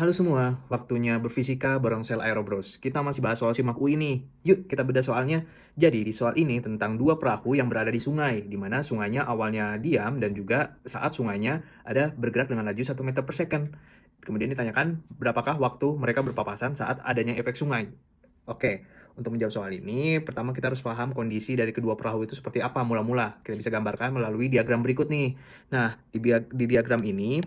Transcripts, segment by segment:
Halo semua, waktunya berfisika bareng Sel Aerobros. Kita masih bahas soal SIMAK UI nih. Yuk kita bedah soalnya. Jadi di soal ini tentang dua perahu yang berada di sungai, di mana sungainya awalnya diam dan juga saat sungainya ada bergerak dengan laju 1 meter per second. Kemudian ditanyakan berapakah waktu mereka berpapasan saat adanya efek sungai. Oke, untuk menjawab soal ini, pertama kita harus paham kondisi dari kedua perahu itu seperti apa mula-mula. Kita bisa gambarkan melalui diagram berikut nih. Nah, di diagram ini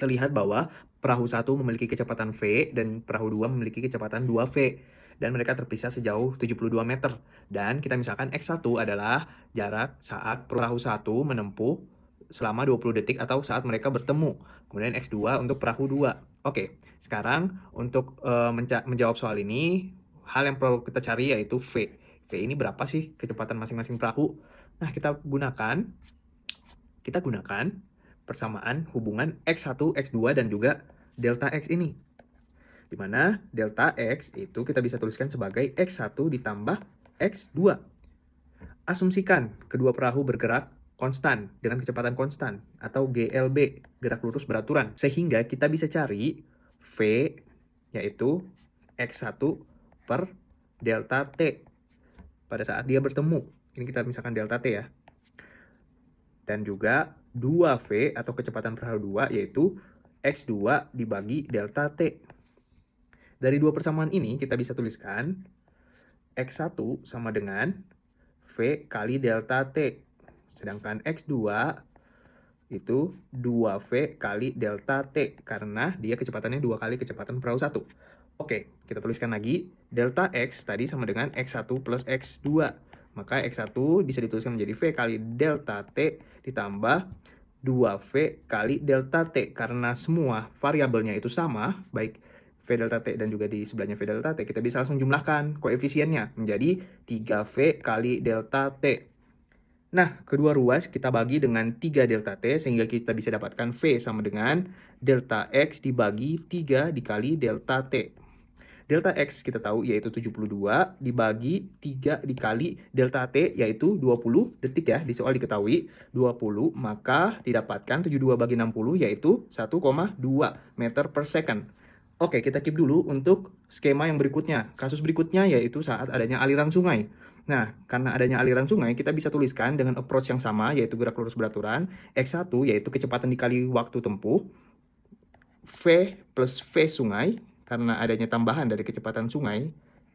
terlihat bahwa perahu satu memiliki kecepatan V dan perahu 2 memiliki kecepatan 2V dan mereka terpisah sejauh 72 meter. Dan kita misalkan X1 adalah jarak saat perahu satu menempuh selama 20 detik atau saat mereka bertemu. Kemudian X2 untuk perahu 2. Oke, sekarang untuk menjawab soal ini, hal yang perlu kita cari yaitu V. V ini berapa sih kecepatan masing-masing perahu? Nah, kita gunakan persamaan hubungan X1, X2, dan juga delta X ini. Di mana delta X itu kita bisa tuliskan sebagai X1 ditambah X2. Asumsikan kedua perahu bergerak konstan dengan kecepatan konstan atau GLB, gerak lurus beraturan. Sehingga kita bisa cari V yaitu X1 per delta T pada saat dia bertemu. Ini kita misalkan delta T ya. Dan juga 2V atau kecepatan perahu 2 yaitu X2 dibagi delta T. Dari dua persamaan ini kita bisa tuliskan X1 sama dengan V kali delta T. Sedangkan X2 itu 2V kali delta T karena dia kecepatannya 2 kali kecepatan perahu 1. Oke, kita tuliskan lagi delta X tadi sama dengan X1 plus X2. Maka X1 bisa dituliskan menjadi V kali delta T ditambah 2V kali delta T. Karena semua variabelnya itu sama, baik V delta T dan juga di sebelahnya V delta T, kita bisa langsung jumlahkan koefisiennya menjadi 3V kali delta T. Nah, kedua ruas kita bagi dengan 3 delta T sehingga kita bisa dapatkan V sama dengan delta X dibagi 3 dikali delta T. Delta X kita tahu yaitu 72 dibagi 3 dikali delta T yaitu 20 detik ya. Di soal diketahui 20 maka didapatkan 72 bagi 60 yaitu 1,2 meter per second. Oke, kita keep dulu untuk skema yang berikutnya. Kasus berikutnya yaitu saat adanya aliran sungai. Nah, karena adanya aliran sungai, kita bisa tuliskan dengan approach yang sama, yaitu gerak lurus beraturan. X1 yaitu kecepatan dikali waktu tempuh. V plus V sungai, karena adanya tambahan dari kecepatan sungai,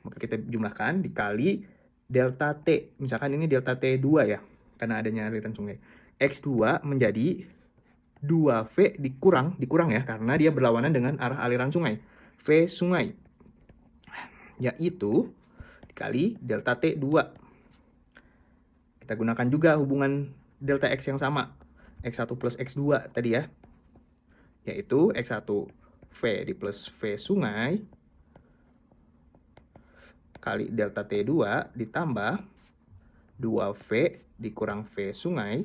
maka kita jumlahkan dikali delta T. Misalkan ini delta T2 ya, karena adanya aliran sungai. X2 menjadi 2V dikurang ya, karena dia berlawanan dengan arah aliran sungai. V sungai, yaitu dikali delta T2. Kita gunakan juga hubungan delta X yang sama, X1 plus X2 tadi ya, yaitu X1 V di plus V sungai kali delta T2 ditambah 2V dikurang V sungai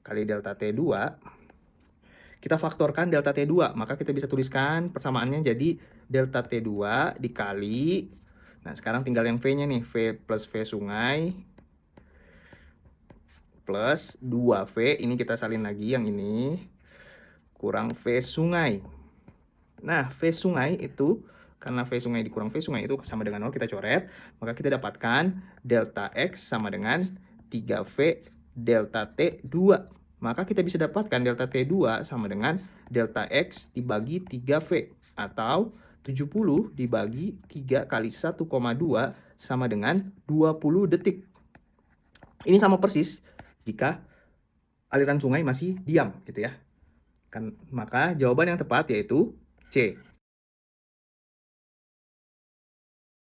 kali delta T2. Kita faktorkan delta T2, maka kita bisa tuliskan persamaannya jadi delta T2 dikali, nah sekarang tinggal yang V-nya nih, V plus V sungai plus 2V, ini kita salin lagi yang ini, kurang V sungai. Nah, V sungai itu, karena V sungai dikurang V sungai itu sama dengan 0, kita coret. Maka kita dapatkan delta X sama dengan 3V delta T2. Maka kita bisa dapatkan delta T2 sama dengan delta X dibagi 3V. Atau 70 dibagi 3 kali 1,2 sama dengan 20 detik. Ini sama persis jika aliran sungai masih diam gitu ya. Maka jawaban yang tepat yaitu C.